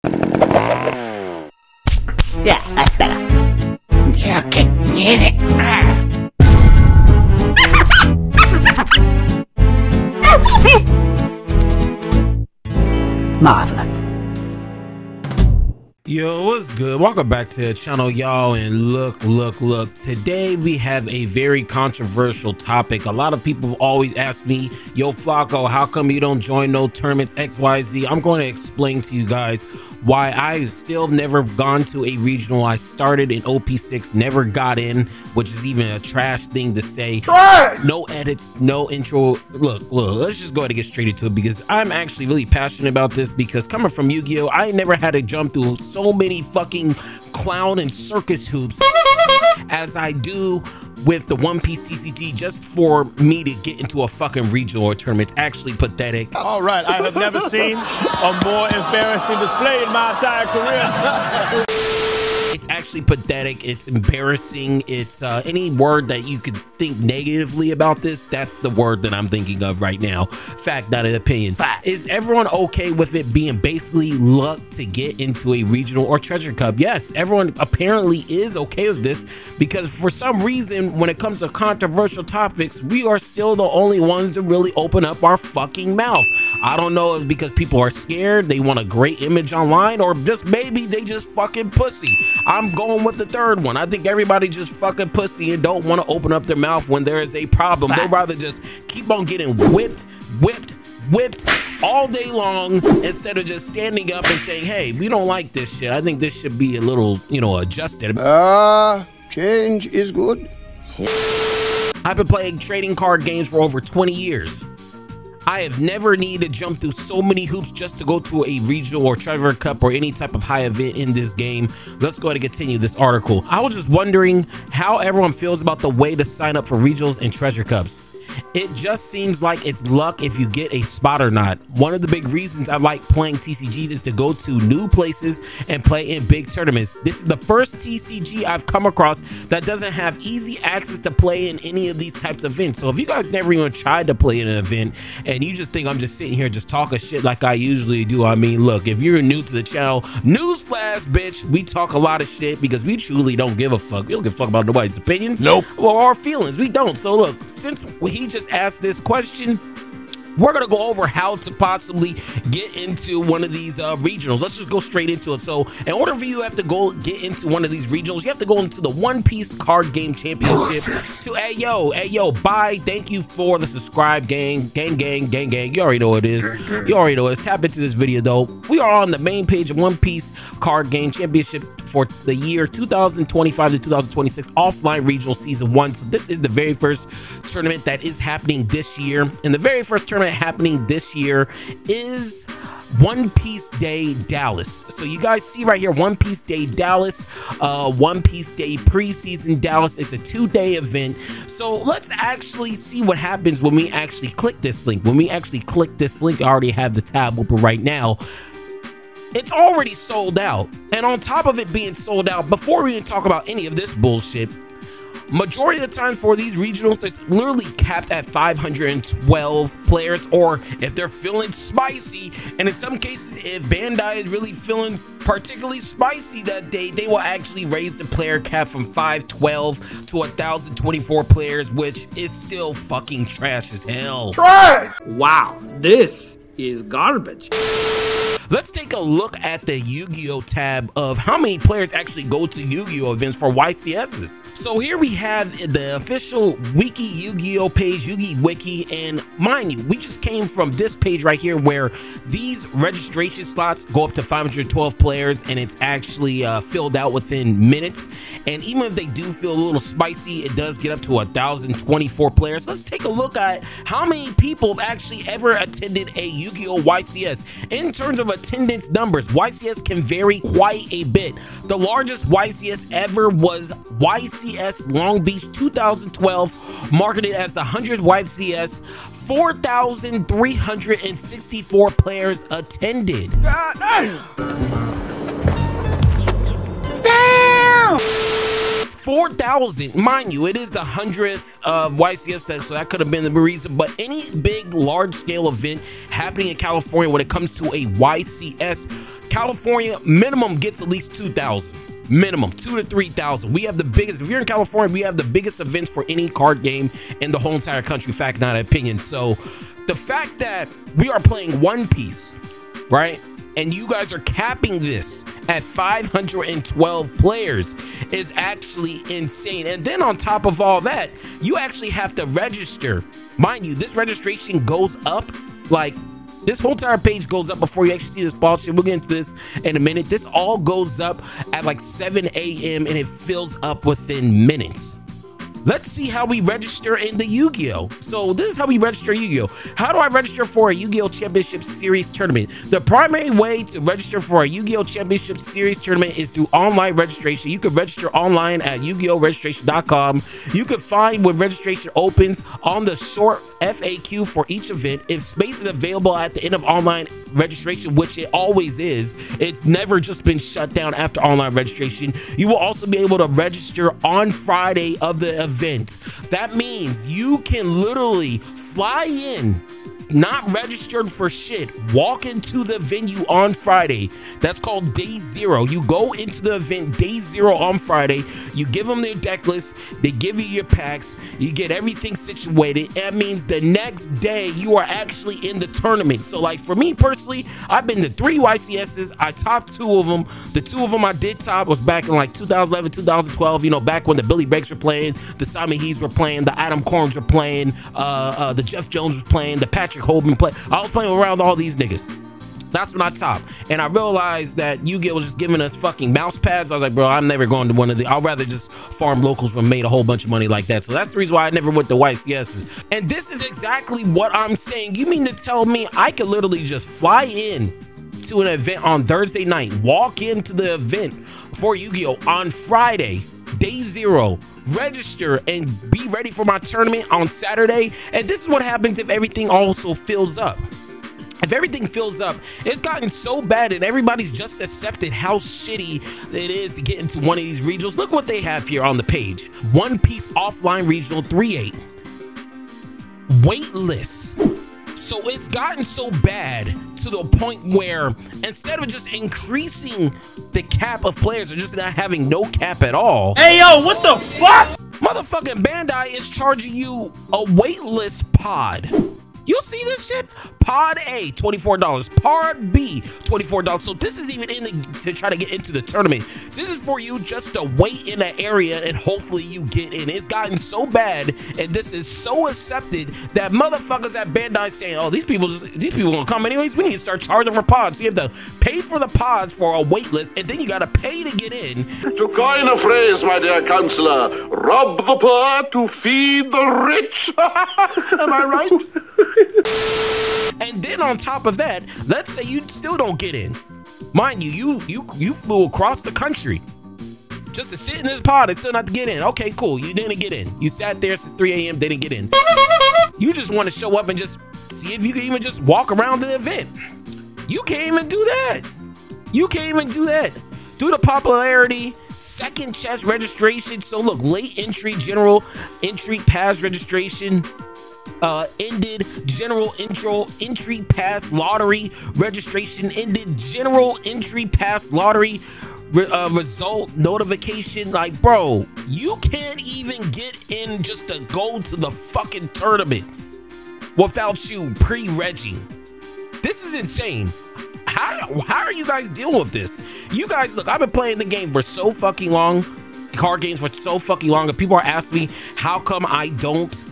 Yeah, that's better. You can get it. Marvelous. Yo, what's good? Welcome back to the channel, y'all. And look, today we have a very controversial topic. A lot of people have always asked me, yo Flacko, how come you don't join no tournaments XYZ? I'm going to explain to you guys why I still never gone to a regional. I started in OP6, never got in, which is even a trash thing to say. No edits, no intro. Look, let's just go ahead and get straight into it, because I'm actually really passionate about this, because coming from Yu-Gi-Oh, I never had to jump through so many fucking clown and circus hoops as I do with the One Piece TCG just for me to get into a fucking regional or tournament. It's actually pathetic. All right, I have never seen a more embarrassing display in my entire career. It's actually pathetic. It's embarrassing. It's any word that you could think negatively about this, that's the word that I'm thinking of right now. Fact, not an opinion. Fact. Is everyone okay with it being basically luck to get into a regional or treasure cup? Yes, everyone apparently is okay with this, because for some reason, when it comes to controversial topics, we are still the only ones to really open up our fucking mouth. I don't know if because people are scared, they want a great image online, or just maybe they just fucking pussy. I'm going with the third one. I think everybody just fucking pussy and don't want to open up their mouth when there is a problem. They'd rather just keep on getting whipped all day long, instead of just standing up and saying, hey, we don't like this shit. I think this should be a little, adjusted. Change is good. I've been playing trading card games for over 20 years. I have never needed to jump through so many hoops just to go to a regional or treasure cup or any type of high event in this game. Let's go ahead and continue this article. I was just wondering how everyone feels about the way to sign up for regionals and treasure cups. It just seems like it's luck if you get a spot or not. One of the big reasons I like playing TCGs is to go to new places and play in big tournaments. This is the first TCG I've come across that doesn't have easy access to play in any of these types of events. So if you guys never even tried to play in an event and you just think I'm just sitting here just talking shit like I usually do, I mean, look, if you're new to the channel, newsflash, bitch, we talk a lot of shit because we truly don't give a fuck. We don't give a fuck about nobody's opinions. Nope. Or our feelings. We don't. So look, since he just asked this question, we're gonna go over how to possibly get into one of these regionals. Let's just go straight into it. So in order for you to have to go get into one of these regionals, you have to go into the One Piece Card Game Championship to hey yo, bye, thank you for the subscribe, gang. You already know what it is. You already know it is. Tap into this video though. We are on the main page of One Piece Card Game Championship for the year 2025 to 2026 offline regional season 1. So this is the very first tournament that is happening this year, and the very first tournament happening this year is One Piece Day Dallas. So you guys see right here, One Piece Day Dallas, One Piece Day preseason Dallas. It's a 2-day event. So let's actually see what happens when we actually click this link. When we actually click this link, I already have the tab open right now. It's already sold out. And on top of it being sold out, before we even talk about any of this bullshit, majority of the time for these regionals, it's literally capped at 512 players, or if they're feeling spicy, and in some cases, if Bandai is really feeling particularly spicy that day, they will actually raise the player cap from 512 to 1,024 players, which is still fucking trash as hell. Try! Wow, this is garbage. Let's take a look at the Yu-Gi-Oh tab of how many players actually go to Yu-Gi-Oh events for YCSs. So here we have the official Wiki Yu-Gi-Oh page, Yu-Gi Wiki, and mind you, we just came from this page right here where these registration slots go up to 512 players, and it's actually filled out within minutes. And even if they do feel a little spicy, it does get up to 1,024 players. Let's take a look at how many people have actually ever attended a Yu-Gi-Oh YCS. In terms of attendance numbers, YCS can vary quite a bit. The largest YCS ever was YCS Long Beach 2012, marketed as the 100th YCS. 4,364 players attended. Damn! 4,000, mind you, it is the 100th YCS, so that could have been the reason. But any big large scale event happening in California when it comes to a YCS California minimum gets at least 2,000. Minimum 2,000 to 3,000. We have the biggest. If you're in California, we have the biggest events for any card game in the whole entire country. Fact, not opinion. So the fact that we are playing One Piece, right? And you guys are capping this at 512 players is actually insane. And then on top of all that, you actually have to register. Mind you, this registration goes up, like, this whole entire page goes up before you actually see this bullshit. We'll get into this in a minute. This all goes up at like 7 a.m. and it fills up within minutes. Let's see how we register in the Yu-Gi-Oh! So this is how we register Yu-Gi-Oh! How do I register for a Yu-Gi-Oh! Championship Series tournament? The primary way to register for a Yu-Gi-Oh! Championship Series tournament is through online registration. You can register online at yu-gi-oh! registration.com. You can find when registration opens on the short FAQ for each event. If space is available at the end of online registration, which it always is, it's never just been shut down after online registration. You will also be able to register on Friday of the event. That means you can literally fly in, not registered for shit, walk into the venue on Friday. That's called day zero. You go into the event day zero on Friday. You give them their deck list. They give you your packs. You get everything situated. That means the next day you are actually in the tournament. So like for me personally, I've been to 3 YCSs. I topped 2 of them. The 2 of them I did top was back in like 2011, 2012, you know, back when the Billy Breaks were playing, the Simon Hees were playing, the Adam Corns were playing, the Jeff Jones was playing, the Patrick Hoban play. I was playing around all these niggas. That's when I topped. And I realized that Yu-Gi-Oh! Was just giving us fucking mouse pads. I was like, bro, I'm never going to one of the. I'd rather just farm locals and made a whole bunch of money like that. So that's the reason why I never went to YCSs. And this is exactly what I'm saying. You mean to tell me I could literally just fly in to an event on Thursday night, walk into the event for Yu-Gi-Oh! On Friday, day zero, register and be ready for my tournament on Saturday? And this is what happens if everything also fills up. If everything fills up, it's gotten so bad and everybody's just accepted how shitty it is to get into one of these regionals. Look what they have here on the page. One Piece offline regional 3-8. Waitlist. So it's gotten so bad to the point where instead of just increasing the cap of players or just not having no cap at all. Hey, yo, what the fuck? Motherfucking Bandai is charging you a waitlist pod. You'll see this shit? Pod A, $24. Pod B, $24. So this is even in the, to try to get into the tournament. This is for you just to wait in an area and hopefully you get in. It's gotten so bad and this is so accepted that motherfuckers at Bandai saying, oh, these people gonna come anyways. We need to start charging for pods. So you have to pay for the pods for a wait list and then you gotta pay to get in. To coin a phrase, my dear counselor, rob the poor to feed the rich. Am I right? And then on top of that, let's say you still don't get in. Mind you, you flew across the country just to sit in this pod and still not to get in. Okay, cool. You didn't get in. You sat there since 3 a.m. didn't get in. You just want to show up and just see if you can even just walk around the event. You can't even do that. You can't even do that. Due to popularity, second chest registration. So look, late entry, general entry pass registration. Ended general entry pass lottery registration ended general entry pass lottery result notification. Like, bro, you can't even get in just to go to the fucking tournament without you pre-regging. This is insane. How are you guys dealing with this? You guys, look, I've been playing the game for so fucking long, card games for so fucking long, and people are asking me how come I don't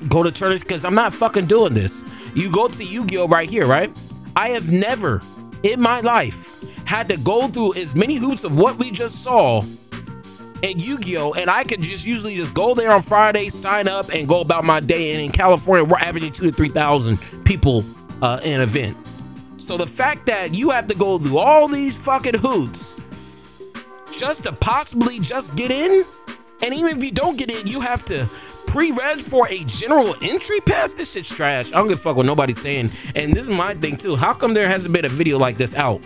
go to tournaments, because I'm not fucking doing this. You go to Yu-Gi-Oh! Right here, right? I have never in my life had to go through as many hoops of what we just saw in Yu-Gi-Oh! And I could just usually just go there on Friday, sign up, and go about my day. And in California, we're averaging 2,000 to 3,000 people in an event. So the fact that you have to go through all these fucking hoops just to possibly just get in, and even if you don't get in, you have to pre-reg for a general entry pass. This shit's trash. I don't give a fuck what nobody's saying. And this is my thing too. How come there hasn't been a video like this out?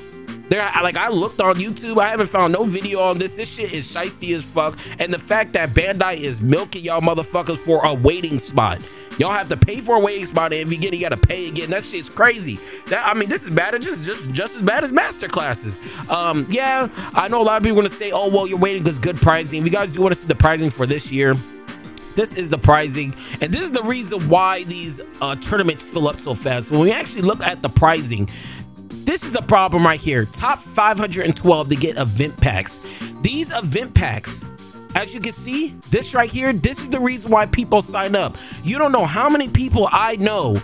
I looked on YouTube, I haven't found no video on this. This shit is shiesty as fuck. And the fact that Bandai is milking y'all motherfuckers for a waiting spot. Y'all have to pay for away spot, and if you get it, you gotta pay again. That shit's crazy. I mean, this is bad. It's just as bad as master classes. Yeah, I know a lot of people are gonna say, oh well, you're waiting because good pricing. If you guys do want to see the pricing for this year, this is the pricing, and this is the reason why these tournaments fill up so fast. So when we actually look at the pricing, this is the problem right here. Top 512 to get event packs. These event packs, as you can see, this right here, this is the reason why people sign up. You don't know how many people I know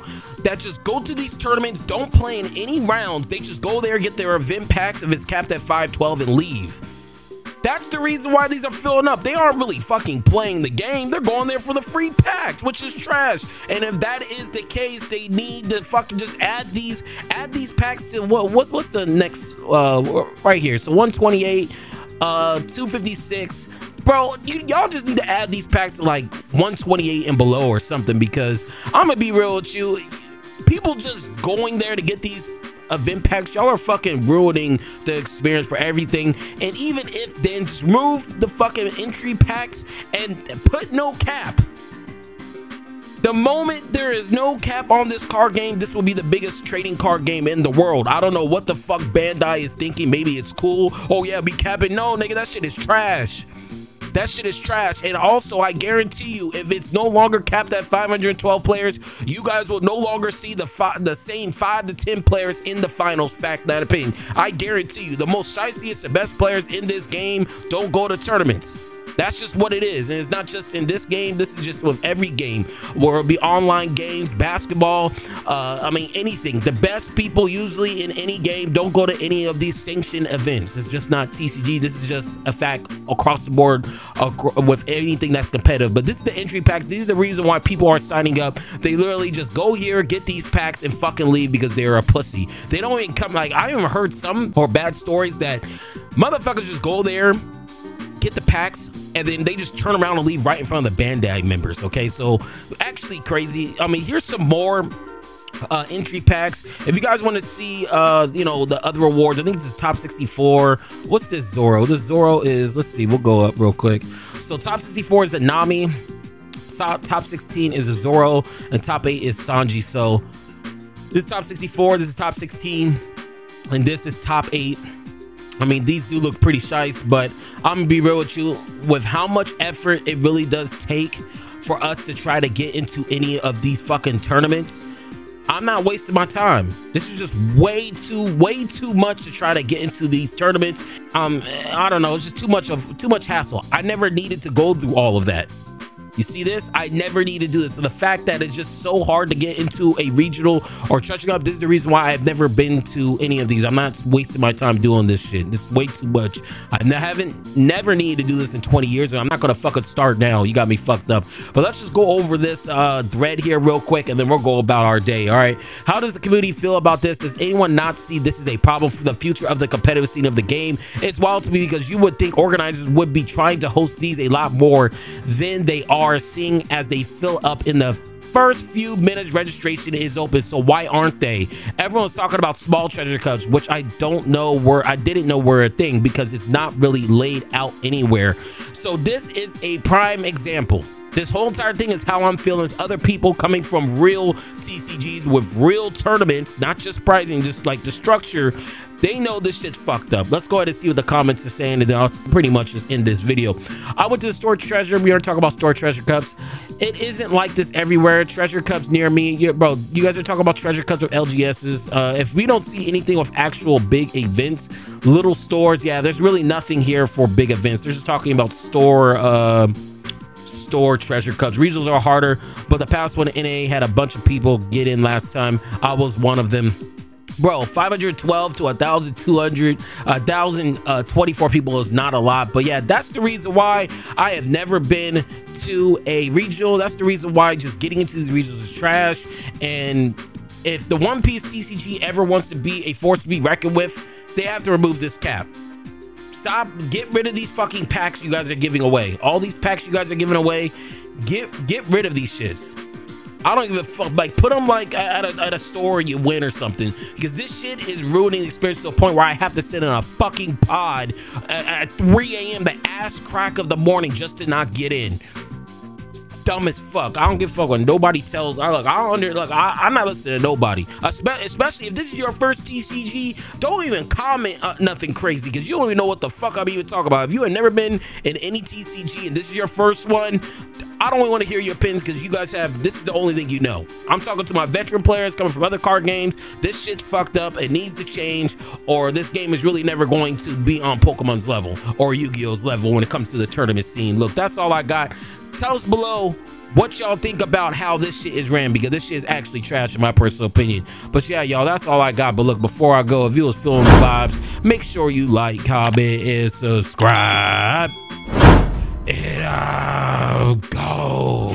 that just go to these tournaments, don't play in any rounds. They just go there, get their event packs if it's capped at 512 and leave. That's the reason why these are filling up. They aren't really fucking playing the game. They're going there for the free packs, which is trash. And if that is the case, they need to fucking just add these packs to what's the next right here. So 128, 256. Bro, y'all just need to add these packs to like 128 and below or something, because I'm gonna be real with you. People just going there to get these event packs, y'all are fucking ruining the experience for everything. And even if then just remove the fucking entry packs and put no cap. The moment there is no cap on this card game, this will be the biggest trading card game in the world. I don't know what the fuck Bandai is thinking. Maybe it's cool. Oh yeah, be capping. No, nigga, that shit is trash. That shit is trash. And also, I guarantee you, if it's no longer capped at 512 players, you guys will no longer see the same 5 to 10 players in the finals. Fact, that opinion. I guarantee you, the most shiciest, the best players in this game don't go to tournaments. That's just what it is. And it's not just in this game. This is just with every game, where it'll be online games, basketball, I mean, anything. The best people usually in any game don't go to any of these sanctioned events. It's just not TCG. This is just a fact across the board with anything that's competitive. But this is the entry pack. This is the reason why people are signing up. They literally just go here, get these packs, and fucking leave because they're a pussy. They don't even come. Like, I even heard some or bad stories that motherfuckers just go there, get the packs, and then they just turn around and leave right in front of the Bandai members. Okay, so actually crazy. I mean, here's some more entry packs. If you guys want to see you know, the other awards, I think this is top 64. What's this Zoro? This Zoro is, let's see, we'll go up real quick. So top 64 is a Nami, top 16 is a Zoro, and top 8 is Sanji. So this is top 64, this is top 16, and this is top 8. I mean, these do look pretty shice, but I'm gonna be real with you, with how much effort it really does take for us to try to get into any of these fucking tournaments, I'm not wasting my time. This is just way too much to try to get into these tournaments. I don't know, it's just too much hassle. I never needed to go through all of that. You see this? I never need to do this. So the fact that it's just so hard to get into a regional or touching up, this is the reason why I've never been to any of these. I'm not wasting my time doing this shit. This is way too much. I never needed to do this in 20 years, and I'm not gonna fucking start now. You got me fucked up. But let's just go over this thread here real quick, and then we'll go about our day. All right. How does the community feel about this? Does anyone not see this is a problem for the future of the competitive scene of the game? It's wild to me because you would think organizers would be trying to host these a lot more than they are, seeing as they fill up in the first few minutes registration is open. So why aren't they? Everyone's talking about small treasure cups, which I didn't know were a thing because it's not really laid out anywhere. So this is a prime example. This whole entire thing is how I'm feeling. Is other people coming from real TCGs with real tournaments, not just pricing, just like the structure. They know this shit's fucked up. Let's go ahead and see what the comments are saying, and then I'll pretty much just end this video. I went to the store treasure. We are talking about store treasure cups. It isn't like this everywhere. Treasure cups near me, bro. You guys are talking about treasure cups with LGSs. If we don't see anything with actual big events, little stores, yeah, there's really nothing here for big events. They're just talking about store treasure cups. Regionals are harder, but the past one, NA had a bunch of people get in last time. I was one of them. Bro, 512 to 1,024 people is not a lot, but yeah, that's the reason why I have never been to a regional. That's the reason why just getting into these regionals is trash. And if the One Piece TCG ever wants to be a force to be reckoned with, they have to remove this cap. Stop, get rid of these fucking packs you guys are giving away. All these packs you guys are giving away, get rid of these shits. I don't give a fuck. Like, put them like at a store you win or something, because this shit is ruining the experience to a point where I have to sit in a fucking pod at 3 a.m. the ass crack of the morning just to not get in. It's dumb as fuck. I don't give a fuck when nobody tells. I'm not listening to nobody. Especially if this is your first TCG, don't even comment nothing crazy because you don't even know what the fuck I'm even talking about. If you have never been in any TCG and this is your first one, I don't even want to hear your opinions because you guys this is the only thing you know. I'm talking to my veteran players coming from other card games. This shit's fucked up. It needs to change, or this game is really never going to be on Pokemon's level or Yu-Gi-Oh's level when it comes to the tournament scene. Look, that's all I got. Tell us below what y'all think about how this shit is ran, because this shit is actually trash in my personal opinion. But yeah, y'all, that's all I got. But look, before I go, if you was feeling the vibes, make sure you like, comment, and subscribe. And I'll go.